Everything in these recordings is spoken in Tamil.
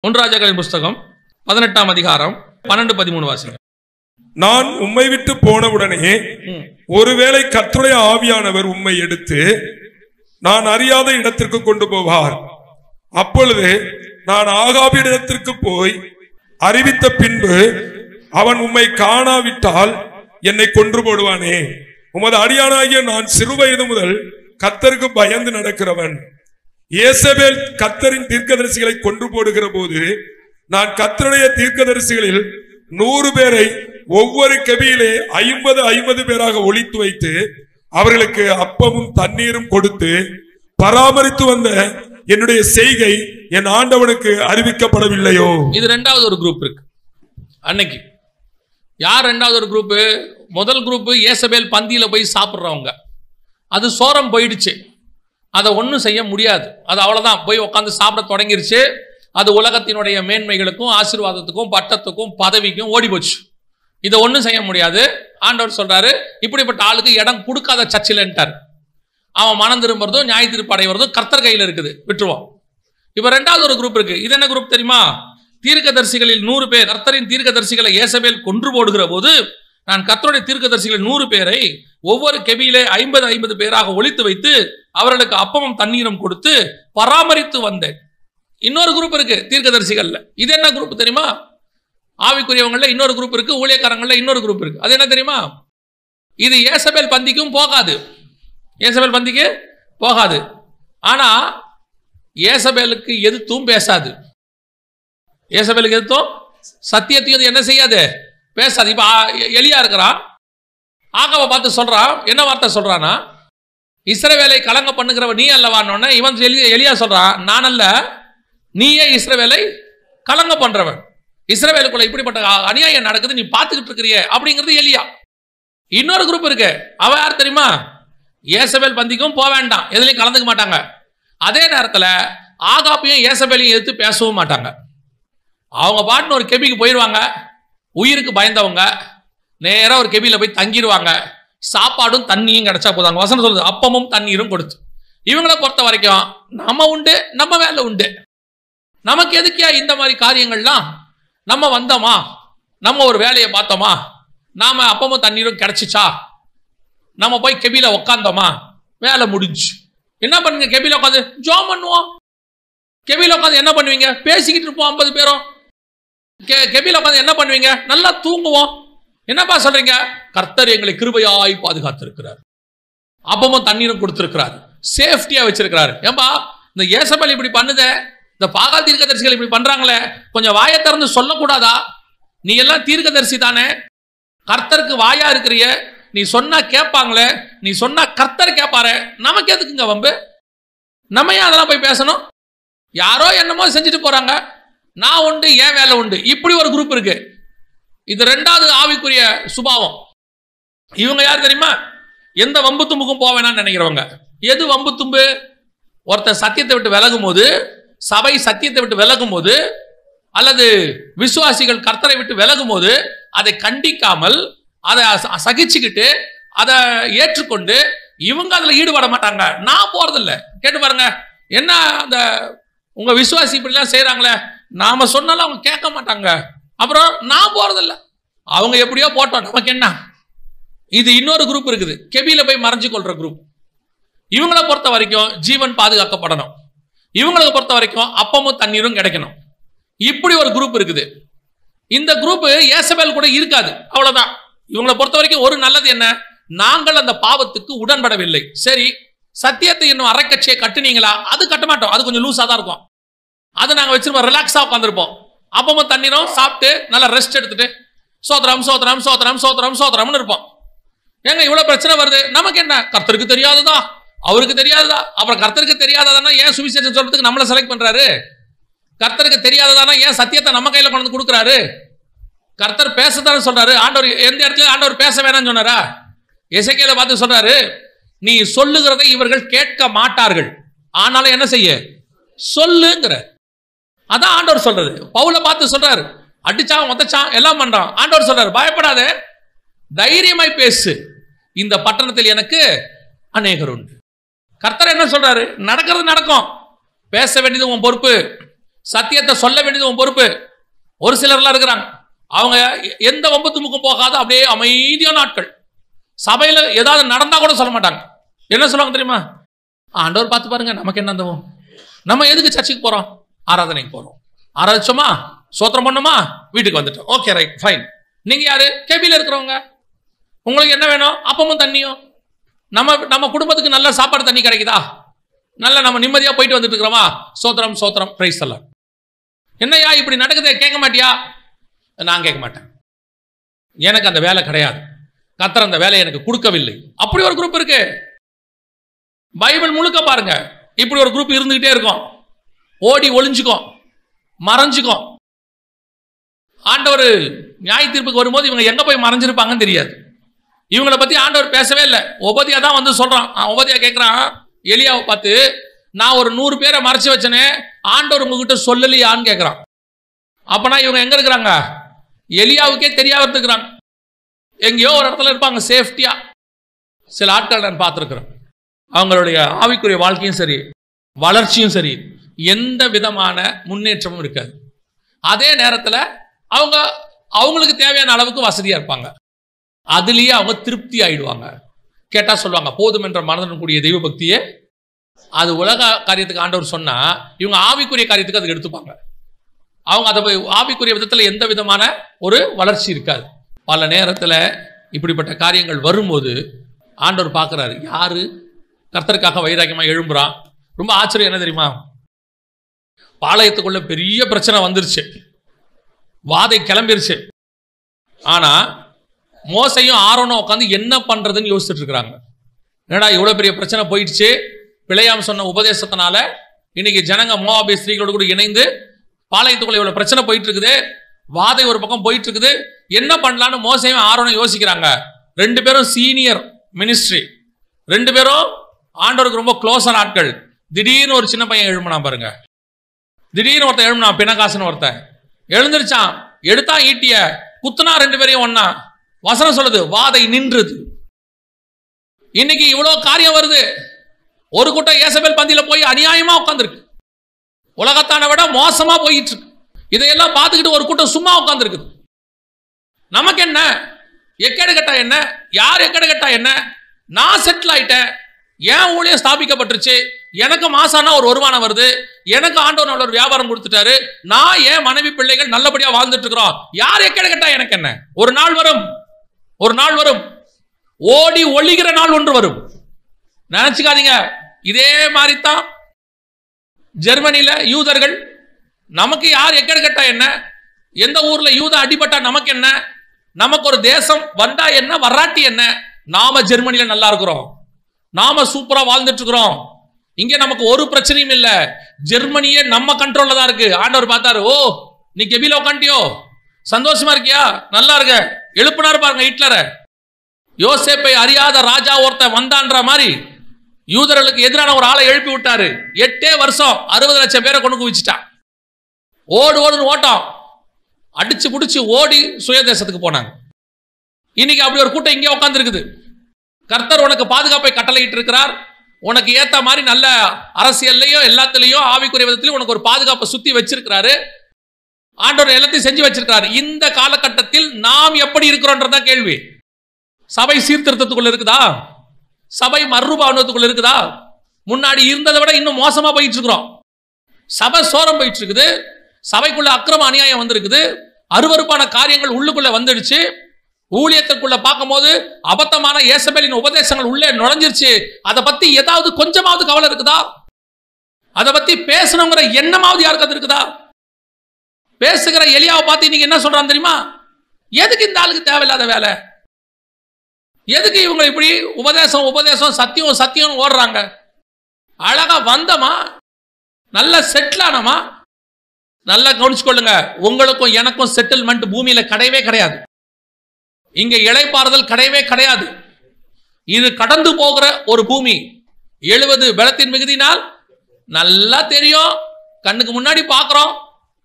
ஒன்று ராஜாக்களின் புஸ்தகம் 18ஆம் அதிகாரம் 12-13 வாசிங்க. நான் உம்மை விட்டு போனவுடனே ஒருவேளை கர்த்தருடைய ஆவியானவர் உம்மை எடுத்து நான் அறியாத இடத்திற்கு கொண்டு போவார். அப்பொழுது நான் ஆகாபிடத்திற்கு போய் அறிவித்த பின்பு அவன் உம்மை காணாவிட்டால் என்னை கொன்று போடுவானே. உமது அடியானாகிய நான் சிறுவயது முதல் கர்த்தருக்கு பயந்து நடக்கிறவன். யேசபேல் கர்த்தரின் தீர்க்கதரிசிகளை கொன்று போடுகிற போது நான் கர்த்தருடைய தீர்க்கதரிசிகளில் 100 பேரை ஒவ்வொரு கெபியிலே 50 பேராக ஒளித்து வைத்து அவர்களுக்கு அப்பமும் தண்ணீரும் கொடுத்து பராமரித்து வந்த என்னுடைய செய்கை என் ஆண்டவனுக்கு அறிவிக்கப்படவில்லையோ? இது இரண்டாவது ஒரு குரூப் இருக்கு. அன்னைக்கு யார் இரண்டாவது ஒரு குரூப்? முதல் குரூப் யேசபேல் பந்தியில போய் சாப்பிட்றவங்க. அது சோரம் போயிடுச்சு, அதை ஒன்றும் செய்ய முடியாது. அது அவ்வளவுதான், போய் உட்காந்து சாப்பிட தொடங்கிருச்சு. அது உலகத்தினுடைய மேன்மைகளுக்கும் ஆசீர்வாதத்துக்கும் பட்டத்துக்கும் பதவிக்கும் ஓடி போச்சு. இதை ஒன்றும் செய்ய முடியாது. ஆண்டவர் சொல்றாரு, இப்படிப்பட்ட ஆளுக்கு இடம் கொடுக்காத சர்ச்சில்ன்ட்டார். அவன் மனம் திரும்புறதும் நியாய தீர்ப்பு அடைவதும் கர்த்தர் கையில் இருக்குது, விட்டுருவான். இப்ப ரெண்டாவது ஒரு குரூப் இருக்கு. இது என்ன குரூப் தெரியுமா? தீர்க்கதரிசிகளில் 100 பேர். கர்த்தரின் தீர்க்கதரிசிகளை யேசபேல் கொன்று போடுகிற போது நான் கர்த்தருடைய தீர்க்கதரிசிகளில் 100 பேரை ஒவ்வொரு கெபியிலே 50 பேராக ஒளித்து வைத்து அவர்களுக்கு அப்பமும் தண்ணீரும் கொடுத்து பராமரித்து வந்தேன். இன்னொரு குரூப் இருக்கு தீர்க்கதரிசிகள்ல. இது என்ன குரூப் தெரியுமா? ஆவிக்குரியவங்கள இன்னொரு குரூப் இருக்கு, ஊழியக்காரங்கள இன்னொரு குரூப் இருக்கு. அது என்ன தெரியுமா? இது யேசபேல் பந்திக்கும் போகாது. யேசபேல் பந்திக்கு போகாது. ஆனா யேசபேலுக்கு எதிர்த்தும் பேசாது. யேசபேலுக்கு எதிர்த்தும் சத்தியத்தையும் என்ன செய்யாது, பேசாது. இப்ப எலியா இருக்கிறான், ஆகாவை பார்த்து சொல்றான். என்ன வார்த்தை சொல்றானா? இஸ்ரவேலை கலங்க பண்ணுகிறவன் நீ அல்லவான்னு. இவன் எலியா சொல்றான், நான் அல்ல, நீயே இஸ்ரவேலை கலங்க பண்றவன். இஸ்ரவேலுக்குள்ள இப்படிப்பட்ட அநியாயம் நடக்குது, நீ பார்த்துக்கிட்டு இருக்கிறிய அப்படிங்கிறது எலியா. இன்னொரு குரூப் இருக்கு. அவ யார் தெரியுமா? யேசபேல் பந்திக்கும் போக வேண்டாம், எதுலையும் கலந்துக்க மாட்டாங்க. அதே நேரத்தில் ஆகாப்பையும் யேசபேலையும் எதிர்த்து பேசவும் மாட்டாங்க. அவங்க பாட்டுன்னு ஒரு கெபிக்கு போயிடுவாங்க. உயிருக்கு பயந்தவங்க நேராக ஒரு கெபியில போய் தங்கிடுவாங்க. சாப்பாடும் தண்ணியும் கிடைச்சா போதாங்க. வசனம் சொல்லுது, அப்பமும் தண்ணீரும் கொடுத்து. இவங்களை பொறுத்த வரைக்கும் நம்ம உண்டு, நம்ம வேலை உண்டு. நமக்கு எதுக்கியா இந்த மாதிரி காரியங்கள்லாம்? நம்ம வந்தோமா, நம்ம ஒரு வேலையை பார்த்தோமா, நாம அப்பமும் தண்ணீரும் கிடைச்சிச்சா, நம்ம போய் கெபியில உட்காந்தோமா, வேலை முடிஞ்சு. என்ன பண்ணுங்க? கெபியில உட்காந்து ஜோம் பண்ணுவோம். கெபியில உட்காந்து என்ன பண்ணுவீங்க? பேசிக்கிட்டு இருப்போம் 50 பேரும். கெபியில உட்காந்து என்ன பண்ணுவீங்க? நல்லா தூங்குவோம். என்னப்பா சொல்றீங்க? கர்த்தர் எங்களை கிருபையாய் பாதுகாத்திருக்கிறார், அப்பமும் தண்ணீரும் கொடுத்திருக்கிறார், சேஃப்டியா வச்சிருக்கிறார். ஏன்பா இந்த யேசபேல் இப்படி பண்ணுதே, இந்த பாகால் தீர்க்கதரிசிகள் இப்படி பண்றாங்களே, கொஞ்சம் வாயை திறந்து சொல்லக்கூடாதா? நீ எல்லாம் தீர்க்கதரிசி தானே, கர்த்தருக்கு வாயா இருக்கிறிய, நீ சொன்னா கேட்பாங்களே, நீ சொன்னா கர்த்தர் கேட்பாரு, நமக்கு எதுக்குங்க வம்பு? நம்ம ஏன் அதெல்லாம் போய் பேசணும்? யாரோ என்னமோ செஞ்சுட்டு போறாங்க, நான் உண்டு, ஏன் வேலை உண்டு. இப்படி ஒரு குரூப் இருக்கு. இது ரெண்டாவது ஆவிக்குரிய சுபாவம். இவங்க யார் தெரியுமா? எந்த வம்பு தும்புக்கும் போக வேணாம்னு நினைக்கிறவங்க. எது வம்பு தும்பு? ஒருத்தர் சத்தியத்தை விட்டு விலகும் போது, சபை சத்தியத்தை விட்டு விலகும் போது, அல்லது விசுவாசிகள் கர்த்தரை விட்டு விலகும் போது அதை கண்டிக்காமல் அதை சகிச்சுக்கிட்டு அதை ஏற்றுக்கொண்டு இவங்க அதுல ஈடுபட மாட்டாங்க. நான் போறதில்லை. கேட்டு பாருங்க, என்ன அந்த உங்க விசுவாசி இப்படிலாம் செய்யறாங்களே, நாம சொன்னாலும் அவங்க கேட்க மாட்டாங்க. அப்புறம் நான் போறதில்லை, அவங்க எப்படியோ போட்டோம், நமக்கு என்ன. இது இன்னொரு குரூப் இருக்குது, கெபியில போய் மறைஞ்சு கொள்ற குரூப். இவங்களை பொறுத்த வரைக்கும் ஜீவன் பாதுகாக்கப்படணும், இவங்களை பொறுத்த வரைக்கும் அப்பமும் தண்ணீரும் கிடைக்கணும். இப்படி ஒரு குரூப் இருக்குது. இந்த குரூப் யேசபேல் கூட இருக்காது, அவ்வளவுதான். இவங்களை பொறுத்த வரைக்கும் ஒரு நல்லது என்ன, நாங்கள் அந்த பாவத்துக்கு உடன்படவில்லை. சரி, சத்தியத்தை இன்னும் அரைக்கட்சியை கட்டுனீங்களா? அது கட்ட மாட்டோம், அது கொஞ்சம் லூஸா தான் இருக்கும். அதை நாங்கள் வச்சிருப்போம், ரிலாக்ஸா உட்காந்துருப்போம். அப்பமும் தண்ணீரும் சாப்பிட்டு நல்லா ரெஸ்ட் எடுத்துட்டு சோத்திரம் சோத்திரம் சோத்திரம் சோத்திரம் சோத்திரம்னு இருப்போம். ஏங்க இவ்வளவு பிரச்சனை வருது, நமக்கு என்ன? கர்த்தருக்கு தெரியாததா, அவருக்கு தெரியாததா? அப்புறம் கர்த்தருக்கு தெரியாததானா ஏன் சுவிசேஷம் சொல்றதுக்கு நம்மளை செலக்ட் பண்றாரு? கர்த்தருக்கு தெரியாததானா ஏன் சத்தியத்தை நம்ம கையில கொண்டு கொடுக்குறாரு? கர்த்தர் பேசத்தானே சொல்றாரு. ஆண்டவர் எந்த இடத்துல ஆண்டவர் பேச வேணாம்னு சொன்னாரா? எசேக்கியேலை பார்த்து சொல்றாரு, நீ சொல்லுகிறதை இவர்கள் கேட்க மாட்டார்கள், ஆனாலும் என்ன செய்ய சொல்லுங்கிற. அதான் ஆண்டவர் சொல்றது. பவுலை பார்த்து சொல்றாரு, அடிச்சான் உதச்சான் எல்லாம் பண்றான். ஆண்டவர் சொல்றாரு, பயப்படாத, தைரியமாய் பேசு, இந்த பட்டணத்தில் எனக்கு அநேகர் உண்டு. கர்த்தர் என்ன சொல்றாரு? நடக்கிறது நடக்கும், பேச வேண்டியது உன் பொறுப்பு, சத்தியத்தை சொல்ல வேண்டியது உன் பொறுப்பு. ஒரு சிலர்லாம் இருக்கிறாங்க, அவங்க எந்த ஒம்பத்துமுக்கும் போகாத அப்படியே அமைதியான ஆட்கள். சபையில் ஏதாவது நடந்தா கூட சொல்ல மாட்டாங்க. என்ன சொல்லுவாங்க தெரியுமா? ஆண்டவர் பார்த்து பாருங்க, நமக்கு என்ன தோம், நம்ம எதுக்கு சர்ச்சுக்கு போறோம்? ஆராதனைக்கு போறோம். ஆராதிச்சோமா, சோத்திரம் பண்ணோமா, வீட்டுக்கு வந்துட்டோம். Okay, right, fine. நீங்க யாரு? கேபியில் இருக்கிறவங்க. உங்களுக்கு என்ன வேணும்? அப்பமும் தண்ணியும். நம்ம குடும்பத்துக்கு நல்ல சாப்பாடு தண்ணி கிடைக்குதா? நல்ல நம்ம நிம்மதியா போயிட்டு வந்துட்டு இருக்கிறோமா? சோத்திரம் சோத்திரம், பிரைஸ் எல்லாம். என்னையா இப்படி நடக்குதே, கேட்க மாட்டியா? நான் கேட்க மாட்டேன், எனக்கு அந்த வேலை கிடையாது, கர்த்தர் அந்த வேலையை எனக்கு கொடுக்கவில்லை. அப்படி ஒரு குரூப் இருக்கு. பைபிள் முழுக்க பாருங்க, இப்படி ஒரு குரூப் இருந்துகிட்டே இருக்கும். ஓடி ஒளிஞ்சுக்கும், மறைஞ்சுக்கும். ஆண்டவர் நியாய தீர்ப்புக்கு வரும்போது இவங்க எங்க போய் மறைஞ்சிருப்பாங்கன்னு தெரியாது. இவங்களை பத்தி ஆண்டவர் பேசவே இல்லை. உபதியா தான் வந்து சொல்றான். உபதியா கேட்கிறான் எலியாவை பார்த்து, நான் ஒரு 100 பேரை மறைச்சு வச்சனே, ஆண்டவர் உங்ககிட்ட சொல்லலையான்னு கேட்கிறான். அப்பனா இவங்க எங்க இருக்கிறாங்க? எலியாவுக்கே தெரியாம இருக்கிறாங்க. எங்கேயோ ஒரு இடத்துல இருப்பாங்க சேஃப்டியா. சில ஆட்கள் நான் பார்த்துருக்கிறேன், அவங்களுடைய ஆவிக்குரிய வாழ்க்கையும் சரி, வளர்ச்சியும் சரி, எந்த விதமான முன்னேற்றமும் இருக்காது. அதே நேரத்தில் அவங்களுக்கு தேவையான அளவுக்கு வசதியா இருப்பாங்க. அதுலேயே அவங்க திருப்தி ஆயிடுவாங்க. கேட்டா சொல்லுவாங்க, போதும் என்ற மனதுடன் கூடிய தெய்வ பக்தியே. அது உலக காரியத்துக்கு ஆண்டவர் சொன்னா, இவங்க ஆவிக்குரிய காரியத்துக்கு அதுக்கு எடுத்துப்பாங்க. அவங்க அதை ஆவிக்குரிய விதத்தில் எந்த விதமான ஒரு வளர்ச்சி இருக்காது. பல நேரத்தில் இப்படிப்பட்ட காரியங்கள் வரும்போது ஆண்டவர் பார்க்குறாரு, யாரு கர்த்தருக்காக வைராக்கியமா எழும்புறான். ரொம்ப ஆச்சரியம் என்ன தெரியுமா? பாளையத்துக்குள்ள பெரிய பிரச்சனை வந்துருச்சு, வாதை கிளம்பிருச்சு. ஆனா மோசையும் ஆரோனும் உட்காந்து என்ன பண்றதுன்னு யோசிச்சுட்டு இருக்கிறாங்க. என்னடா இவ்வளவு பெரிய பிரச்சனை போயிடுச்சு, பிழையாம் சொன்ன உபதேசத்தினால இன்னைக்கு ஜனங்க மோவாபிய ஸ்திரீகளோடு கூட இணைந்து பாளையத்துக்குள்ள இவ்வளவு பிரச்சனை போயிட்டு இருக்குது, வாதை ஒரு பக்கம் போயிட்டு இருக்குது, என்ன பண்ணலான்னு மோசையும் ஆரோனும் யோசிக்கிறாங்க. 2 பேரும் சீனியர் மினிஸ்ட்ரி, 2 பேரும் ஆண்டவருக்கு ரொம்ப க்ளோஸான ஆட்கள். திடீர்னு ஒரு சின்ன பையன் எழும்பினா பாருங்க. திடீர்னு ஒருத்தன் எழும்பினா, பிணகாசன் ஒருத்தன் எழுந்திருச்சான், எடுத்தா ஈட்டிய குத்துனா 2 பேரையும் ஒன்னா. வசனம் சொல்லுது, வாதை நின்றது. இன்னைக்கு இவ்வளவு காரியம் வருது. ஒரு கூட்டம் ஏசபேல் பந்தியில போய் அநியாயமா உட்கார்ந்துருக்கு, உலகத்தான விட மோசமா போயிட்டு இருக்கு. இதையெல்லாம் பார்த்துக்கிட்டு ஒரு கூட்டம் சும்மா உட்கார்ந்து இருக்குது. நமக்கு என்ன? எக்கேடு கட்டா என்ன? யார் எக்கேடு கட்டா என்ன? நான் செட்டில் ஆயிட்டேன், என் ஊழியம் ஸ்தாபிக்கப்பட்டுருச்சு, எனக்கு மாசானா ஒரு வருமானம் வருது, எனக்கு ஆண்டவர் நல்ல ஒரு வியாபாரம் கொடுத்துட்டாரு, நான் என் மனைவி பிள்ளைகள் நல்லபடியா வாழ்ந்துட்டு இருக்கிறோம். யார் எக்கேடு கட்டா எனக்கு என்ன? ஒரு நாள் வரும், ஒரு நாள் வரும், ஓடி ஒளிகிற நாள் ஒன்று வரும். நினைச்சுக்காதீங்க. இதே மாதிரி தான் ஜெர்மனியில யூதர்கள், நமக்கு யார் எக்கேடு கட்டா என்ன? எந்த ஊர்ல யூத அடிபட்டா நமக்கு என்ன? நமக்கு ஒரு தேசம் வந்தா என்ன, வராட்டி என்ன? நாம ஜெர்மனியில நல்லா இருக்கிறோம், நாம சூப்பரா வாழ்ந்துட்டு இருக்கிறோம். இங்க நமக்கு ஒரு பிரச்சனையும் இல்ல. ஜெர்மனியே நம்ம கண்ட்ரோல்ல தான் இருக்கு. ஆண்டவர் பார்த்தாரு, ஓ நீ கெபில உட்காண்டியோ, சந்தோஷமா இருக்கியா, நல்லா இருக்க. எழுப்பினாரு பாருங்க ஹிட்லரை. யோசேப்பை அறியாத ராஜா ஒருத்தன் வந்தான்ற மாதிரி யூதர்களுக்கு எதிரான ஒரு ஆளை எழுப்பி விட்டாரு. 8 வருஷம் 60 லட்சம் பேரை கொண்டு குவிச்சிட்டான். ஓடுன்னு ஓட்டம், அடிச்சு புடிச்சு ஓடி சுயதேசத்துக்கு போனாங்க. இன்னைக்கு அப்படி ஒரு கூட்டம் இங்கே உட்கார்ந்து இருக்குது. கர்த்தர் உனக்கு பாதுகாப்பை கட்டளையிட்டு இருக்கிறார். உனக்கு ஏத்த மாதிரி நல்ல அரசியல்லையும் எல்லாத்திலையும் ஆவிக்குரிய விதத்திலையும் உனக்கு ஒரு பாதுகாப்பை சுத்தி வச்சிருக்கிறாரு. ஆண்டவர் எல்லாத்தையும் செஞ்சு வச்சிருக்கிறாரு. இந்த காலகட்டத்தில் நாம் எப்படி இருக்கிறோன்றதான் கேள்வி. சபை சீர்திருத்தத்துக்குள்ள இருக்குதா? சபை மறுரூபாவனத்துக்குள்ள இருக்குதா? முன்னாடி இருந்ததை விட இன்னும் மோசமா போயிட்டு இருக்கிறோம். சபை சோரம் போயிட்டு இருக்குது. சபைக்குள்ள அக்கிரம அநியாயம் வந்திருக்குது. அருவருப்பான காரியங்கள் உள்ளுக்குள்ள வந்துடுச்சு. ஊழியத்துக்குள்ள பார்க்கும்போது அபத்தமான ஏசபேலின் உபதேசங்கள் உள்ளே நுழைஞ்சிருச்சு. அதை பத்தி ஏதாவது கொஞ்சமாவது கவலை இருக்குதா? அதை பத்தி பேசணுங்கிற எண்ணமாவது யாருக்கு இருக்குதா? பேசுகிற எலியாவை பார்த்து இன்னைக்கு என்ன சொல்றான் தெரியுமா? எதுக்கு இந்த ஆளுக்கு தேவையில்லாத வேலை? எதுக்கு இவங்க இப்படி உபதேசம் சத்தியம் ஓடுறாங்க? அழகா வந்தமா, நல்ல செட்டில் ஆனமா. நல்லா கவனிச்சுக்கொள்ளுங்க, உங்களுக்கும் எனக்கும் செட்டில்மெண்ட் பூமியில கிடையவே கிடையாது. இங்க இளைப்பாறுதல் கிடையவே கிடையாது. இது கடந்து போகிற ஒரு பூமி. 70 பலத்தின் மிகுதினால் நல்லா தெரியும், கண்ணுக்கு முன்னாடி பார்க்கிறோம்.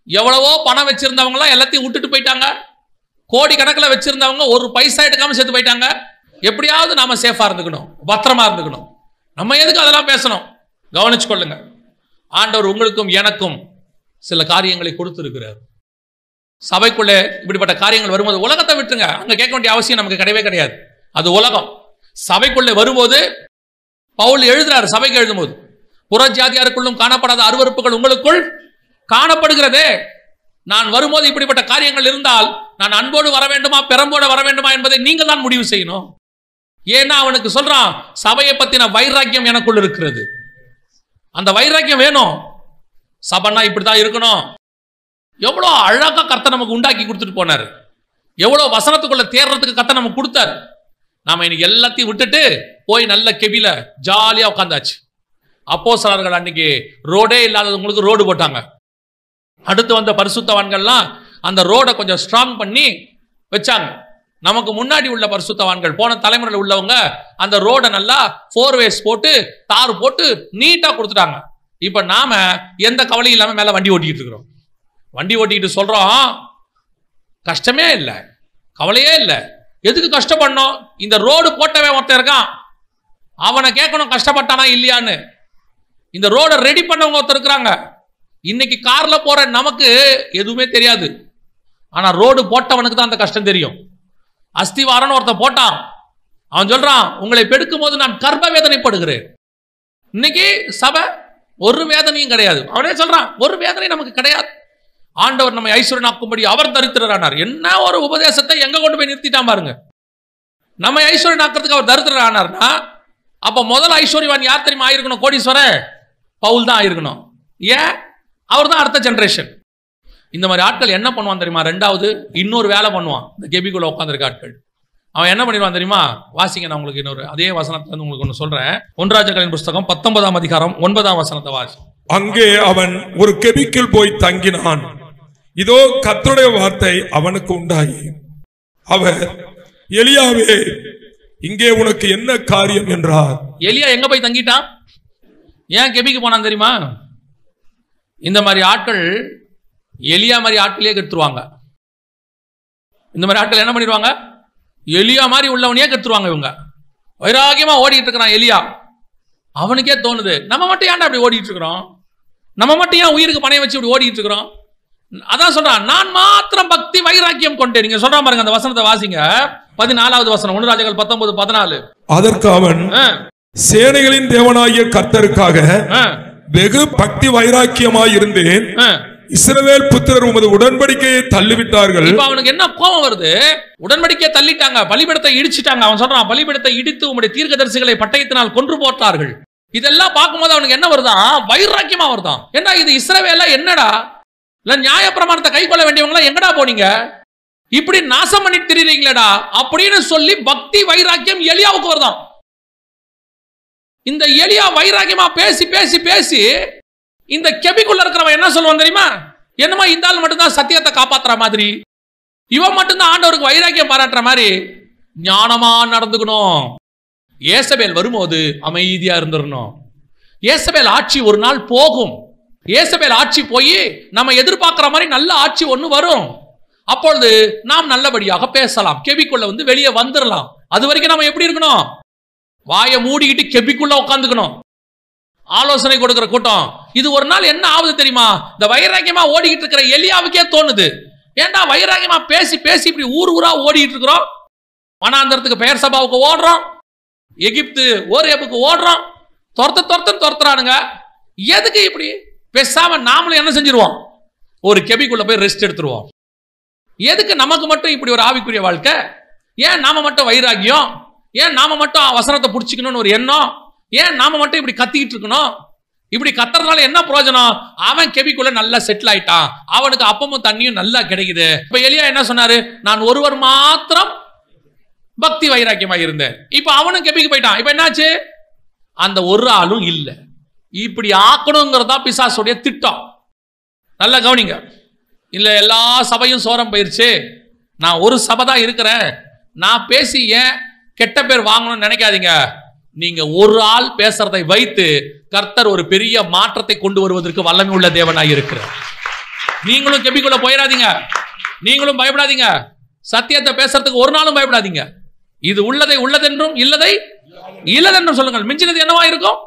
எவ்வளவோ பணம் வச்சிருந்தவங்க எல்லாத்தையும் விட்டுட்டு போயிட்டாங்க. கோடி கணக்கில் வச்சிருந்தவங்க ஒரு பைசா எடுக்காம சேர்த்து போயிட்டாங்க. எப்படியாவது நாம சேஃபா இருந்துக்கணும், பத்திரமா இருந்துக்கணும். நம்ம எதுக்கு அதெல்லாம் பேசணும்? கவனிச்சு கொள்ளுங்க. ஆண்டவர் உங்களுக்கும் எனக்கும் சில காரியங்களை கொடுத்திருக்கிறார். சபைக்குள்ளே இப்படிப்பட்ட காரியங்கள் வரும்போது உலகத்தை விட்டுருங்க, அங்க கேட்க வேண்டிய அவசியம் நமக்கு கிடையவே கிடையாது. அது உலகம். சபைக்குள்ளே வரும்போது பவுல் எழுதுறாரு, சபைக்கு எழுதும்போது, புறஜாதியாருக்குள்ளும் காணப்படாத அருவருப்புகள் உங்களுக்குள் காணப்படுகிறதே. நான் வரும்போது இப்படிப்பட்ட காரியங்கள் இருந்தால் நான் அன்போடு வர வேண்டுமா பெரம்போடு வர வேண்டுமா என்பதை நீங்கள் தான் முடிவு செய்யணும். ஏன்னா அவனுக்கு சொல்றான், சபையை பத்தின வைராக்கியம் எனக்குள் இருக்கிறது. அந்த வைராக்கியம் வேணும். சபைனா இப்படிதான் இருக்கணும். எவ்வளவு அழகா கர்த்தர் நமக்கு உண்டாக்கி கொடுத்துட்டு போனாரு. எவ்வளவு வசனத்துக்குள்ள தேர்றதுக்கு கர்த்தர் நமக்கு கொடுத்தாரு. நாம இன்னைக்கு எல்லாத்தையும் விட்டுட்டு போய் நல்ல கெபில ஜாலியா உட்காந்தாச்சு. அப்போஸ்தலர்கள் அன்னைக்கு ரோடே இல்லாதவங்களுக்கு ரோடு போட்டாங்க. அடுத்து வந்த பரிசுத்தவான்கள்லாம் அந்த ரோடை கொஞ்சம் ஸ்ட்ராங் பண்ணி வச்சாங்க. நமக்கு முன்னாடி உள்ள பரிசுத்தவான்கள், போன தலைமுறையில் உள்ளவங்க அந்த ரோடை நல்லா 4 ways போட்டு தார் போட்டு நீட்டா கொடுத்துட்டாங்க. இப்ப நாம எந்த கவலையும் இல்லாம மேல வண்டி ஓட்டிக்கிட்டு இருக்கிறோம். வண்டி ஓட்டிக்கிட்டு சொல்றோம், கஷ்டமே இல்லை, கவலையே இல்லை. எதுக்கு கஷ்டப்படணும்? இந்த ரோடு போட்டவன் ஒருத்தன் இருக்கான், அவனை கேட்கணும் கஷ்டப்பட்டானா இல்லையான்னு. இந்த ரோடை ரெடி பண்ணவங்க ஒருத்தர் இருக்கிறாங்க. இன்னைக்கு கார்ல போற நமக்கு எதுவுமே தெரியாது, ஆனா ரோடு போட்டவனுக்கு தான் அந்த கஷ்டம் தெரியும். அஸ்திவாரம்னு ஒருத்தன் போட்டான், அவன் சொல்றான், உங்களை பெடுக்கும் போது நான் கர்ப்ப வேதனைப்படுகிறேன். இன்னைக்கு சபை ஒரு வேதனையும் கிடையாது. அவனே சொல்றான், ஒரு வேதனை நமக்கு கிடையாது. ஆண்டவர் நம்மை ஐஸ்வர்யனாக்கும்படி அவர் தரித்திரரானார். என்ன ஒரு உபதேசத்தை எங்க கொண்டு போய் நிறுத்திட்டான் பாருங்க. நம்ம ஐஸ்வர்யனாக்கிறதுக்கு அவர் தரித்திரர் ஆனார்னா, அப்ப முதல் ஐஸ்வர்யவான் யார் தெரியுமா ஆயிருக்கணும்? கோடீஸ்வரர் பவுல் தான் ஆயிருக்கணும். ஏன்? அவர் தான் அடுத்த ஜெனரேஷன். இந்த மாதிரி ஆட்கள் என்ன பண்ணுவான் தெரியுமா? ரெண்டாவது இன்னொரு வேலை பண்ணுவான். இந்த கெபிக்குள்ள உட்காந்துருக்க ஆட்கள் அவன் என்ன பண்ணிடுவான் தெரியுமா? வாசிங்க, நான் உங்களுக்கு இன்னொரு அதே வசனத்துல இருந்து உங்களுக்கு ஒன்று சொல்றேன். 1 ராஜாக்களின் புஸ்தகம் 19ஆம் அதிகாரம் 9ஆம் வசனத்தை வாசி. அங்கே அவன் ஒரு கெபிக்குள் போய் தங்கினான். இதோ கர்த்தருடைய வார்த்தை அவனுக்கு உண்டாகி, அவர், எலியாவே, இங்கே உனக்கு என்ன காரியம் என்றார். எலியா எங்க போய் தங்கிட்டான்? ஏன் கெபிக்கு போனான் தெரியுமா? இந்த மாதிரி ஆட்கள் எலியா மாதிரி ஆட்களே கெடுத்துருவாங்க. இந்த மாதிரி ஆட்கள் என்ன பண்ணிடுவாங்க? எலியா மாதிரி உள்ளவனையே கெடுத்துருவாங்க. இவங்க வைராகியமா ஓடிட்டு இருக்கிறான் எலியா. அவனுக்கே தோணுது, நம்ம மட்டும் ஏன்டா அப்படி ஓடிட்டு இருக்கிறோம்? நம்ம மட்டும் ஏன் உயிருக்கு பணைய வச்சு இப்படி ஓடிட்டு இருக்கிறோம்? அதான் சொல்றான், நான் மாத்திரம் பக்தி வைராக்கியம் கொண்டேன். நீங்க சொல்ற பாருங்க, அந்த வசனத்தை வாசிங்க. 14வது வசனம், 1 ராஜாக்கள் 19:14. அதற்கு அவன், சேனைகளின் தேவனாகிய கர்த்தருக்காக வெகு பக்தி வைராக்கியமாய் இருந்தேன். இஸ்ரவேல் புத்திரர் உமது உடன்படிக்கையை தள்ளிவிட்டார்கள். இப்ப அவனுக்கு என்ன கோபம் வருது? உடன்படிக்கையை தள்ளிட்டாங்க, பலிபீடத்தை இடிச்சிட்டாங்க. அவன் சொல்றான், பலிபீடத்தை இடித்து உம்முடைய தீர்க்கதரிசிகளை பட்டயத்தினால் கொன்று போட்டார்கள். இதெல்லாம் பார்க்கும்போது அவனுக்கு என்ன வருதான்? வைராக்கியமா வருதான். என்ன இது இஸ்ரவேல? என்னடா இல்ல நியாயப்பிரமாணத்தை கை கொள்ள வேண்டியவங்களா எங்கடா போனீங்க? இப்படி நாசம் பண்ணிட்டு திரியறீங்களேடா அப்படின்னு சொல்லி பக்தி வைராக்கியம் எலியாவுக்கு வருதான். இந்த எலியா வைராக்கியமா பேசி பேசி பேசி இந்த கெபிக்குள்ள இருக்கிறவன் என்ன சொல்லுவான் தெரியுமா? என்னமா இந்த ஆள் மட்டும்தான் சத்தியத்தை காப்பாத்துற மாதிரி, இவன் மட்டும்தான் ஆண்டவருக்கு வைராக்கியம் பாராட்டுற மாதிரி ஞானமா நடந்துக்கணும். ஏசபேல் வரும்போது அமைதியா இருந்துடணும். ஏசபேல் ஆட்சி ஒரு நாள் போகும். ஏசபேல் ஆட்சி போய் நம்ம எதிர்பார்க்கிற மாதிரி நல்ல ஆட்சி ஒண்ணு வரும். அப்பொழுது நாம் நல்லபடியாக பேசலாம், கெபிக்குள்ள வந்து வெளியே வந்துடலாம். அது வரைக்கும் நம்ம எப்படி இருக்கணும்? வாயை மூடிக்கிட்டு கெபிக்குள்ள உட்காந்துக்கணும். ஆலோசனை கொடுக்கிற கூட்டம். இது ஒரு நாள் என்ன ஆகுது தெரியுமா? இந்த வைராக்கியமா ஓடிக்கிட்டு இருக்கிற எலியாவுக்கே தோணுது, ஏண்டா வைராக்கியமா பேசி பேசி இப்படி ஊர் ஊரா ஓடிட்டு இருக்கிறோம். வனாந்தரத்துக்கு பெயர் சபாவுக்கு ஓடுறோம், எகிப்து ஓரேபுக்கு ஓடுறோம், துரத்துறானுங்க. எதுக்கு இப்படி? பேசாம நாமளும் என்ன செஞ்சிருவோம்? ஒரு கெபிக்குள்ள போய் ரெஸ்ட் எடுத்துருவோம். எதுக்கு நமக்கு மட்டும் இப்படி ஒரு ஆவிக்குரிய வாழ்க்கை? ஏன் நாம மட்டும் வைராக்கியம்? ஏன் நாம மட்டும் வசனத்தை புடிச்சுக்கணும்னு ஒரு எண்ணம்? ஏன் நாம மட்டும் இப்படி கத்திக்கிட்டு இருக்கணும்? இப்படி கத்துறதுனால என்ன பிரயோஜனம்? அவன் கெபிக்குள்ள நல்லா செட்டில் ஆயிட்டான், அவனுக்கு அப்பமும் தண்ணியும் நல்லா கிடைக்குது. இப்ப எலியா என்ன சொன்னாரு? நான் ஒருவர் மாத்திரம் பக்தி வைராக்கியமா இருந்தேன். இப்ப அவனும் கெபிக்கு போயிட்டான். இப்ப என்னாச்சு? அந்த ஒரு ஆளும் இல்ல. இப்படி ஆக்கணுங்கிறதா பிசாசுடைய திட்டம். நல்லா கவனிங்க. இல்ல எல்லா சபையும் சோரம் போயிருச்சு, நான் ஒரு சபை தான் இருக்கிறேன், நான் பேசி ஏன் கெட்ட பேர் வாங்கணும்னு நினைக்காதீங்க. நீங்க ஒரு ஆள் பேசுறதை வைத்து கர்த்தர் ஒரு பெரிய மாற்றத்தை கொண்டு வருவதற்கு வல்லமை உள்ள தேவனாய் இருக்கிறார். நீங்களும் கெபிக்குள்ள போயிடாதீங்க, நீங்களும் பயப்படாதீங்க. சத்தியத்தை பேசுறதுக்கு ஒரு நாளும் பயப்படாதீங்க. இது உள்ளதை உள்ளதென்றும் இல்லதை இல்லதென்றும் சொல்லுங்கள். மிஞ்சினது என்னவா இருக்கும்?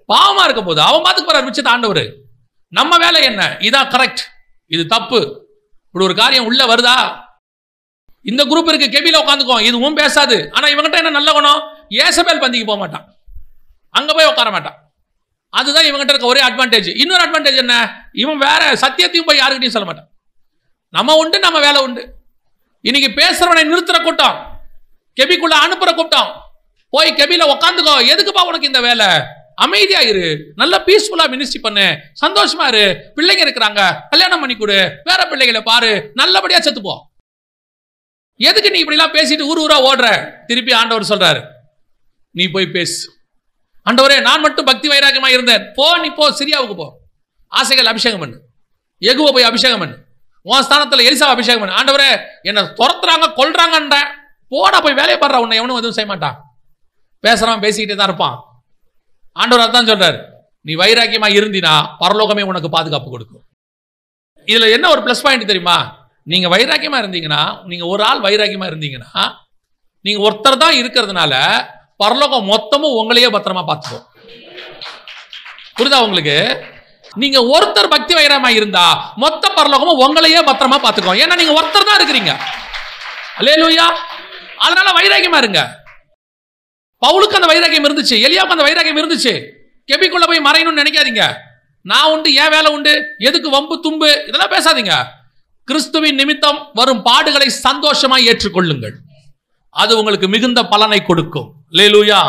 பாவமா இருக்க போது அவன் பார்த்துக்கு போறார். மிச்சத்தை ஆண்டவர். நம்ம வேலை என்ன? இதான் கரெக்ட், இது தப்பு. இப்படி ஒரு காரியம் உள்ள வருதா, இந்த குரூப் இருக்கு, கெபில உட்காந்துக்கோ, இதுவும் பேசாது. ஆனா இவங்கிட்ட என்ன நல்ல குணம்? ஏசபேல் பந்திக்கு போக மாட்டான், அங்க போய் உட்கார மாட்டான். அதுதான் இவங்கிட்ட இருக்க ஒரே அட்வான்டேஜ். இன்னொரு அட்வான்டேஜ் என்ன? இவன் வேற சத்தியத்தையும் போய் யாருக்கிட்டையும் சொல்ல மாட்டான். நம்ம உண்டு, நம்ம வேலை உண்டு. இன்னைக்கு பேசுறவனை நிறுத்துற கூட்டம், கெபிக்குள்ள அனுப்புற கூட்டம். போய் கெபில உட்காந்துக்கோ, எதுக்குப்பா உனக்கு இந்த வேலை? அமைதியா இரு, நல்ல பீஸ்ஃபுல்லா மினிஸ்ட்ரி பண்ணு, சந்தோஷமா இரு, பிள்ளைங்க இருக்கிறாங்க, கல்யாணம் பண்ணி கொடு, வேற பிள்ளைகளை பாரு, நல்லபடியா செத்துப்போ. எதுக்கு நீ இப்படி எல்லாம் பேசிட்டு ஊர் ஊரா ஓடுற? திருப்பி ஆண்டவர் சொல்றாரு, நீ போய் பேசு. ஆண்டவரே, நான் மட்டும் பக்தி வைராக்கியமா இருந்தேன். போ, நீ போ, சிரியாவுக்கு போ, ஆசைகள் அபிஷேகம் பண்ணு, எகுவ போய் அபிஷேகம் பண்ணு, உன் ஸ்தானத்துல எலிசா அபிஷேகம் பண்ணு. ஆண்டவரே, என்ன துரத்துறாங்க, கொல்றாங்கன்ற, போடா போய் வேலையை பாடுற, உன்னை எவனும் எதுவும் செய்ய மாட்டான். பேசுறான், பேசிக்கிட்டே தான் இருப்பான். ஆண்டவர் அதான் சொல்றாரு, நீ வைராக்கியமா இருந்தினா பரலோகமே உனக்கு பாதுகாப்பு கொடுக்கும். இதுல என்ன ஒரு பிளஸ் பாயிண்ட் தெரியுமா? நீங்க வைராக்கியமா இருந்தீங்கன்னா, நீங்க ஒரு ஆள் வைராக்கியமா இருந்தீங்கன்னா, நீங்க ஒருத்தர் தான் இருக்கிறதுனால பரலோகம் மொத்தமும் உங்களையே பத்திரமா பார்த்துக்கோ. புரியுதா உங்களுக்கு? நீங்க ஒருத்தர் பக்தி வைராக்கியமா இருந்தா மொத்த பரலோகமும் உங்களையே பத்திரமா பார்த்துக்கோ. ஏன்னா நீங்க ஒருத்தர் தான் இருக்கிறீங்க. அல்லேலூயா. அதனால வைராக்கியமா இருங்க. பவுலுக்கு அந்த வைராக்கியம் இருந்துச்சு, எலியாவுக்கு அந்த வைராக்கியம் இருந்துச்சு. கெபிக்குள்ள போய் மறையணும்னு நினைக்காதீங்க. நான் உண்டு, என் வேலை உண்டு, எதுக்கு வம்பு தும்பு இதெல்லாம் பேசாதீங்க. கிறிஸ்துவின் நிமித்தம் வரும் பாடுகளை சந்தோஷமாய் ஏற்றுக்கொள்ளுங்கள், அது உங்களுக்கு மிகுந்த பலனை கொடுக்கும். அல்லேலூயா.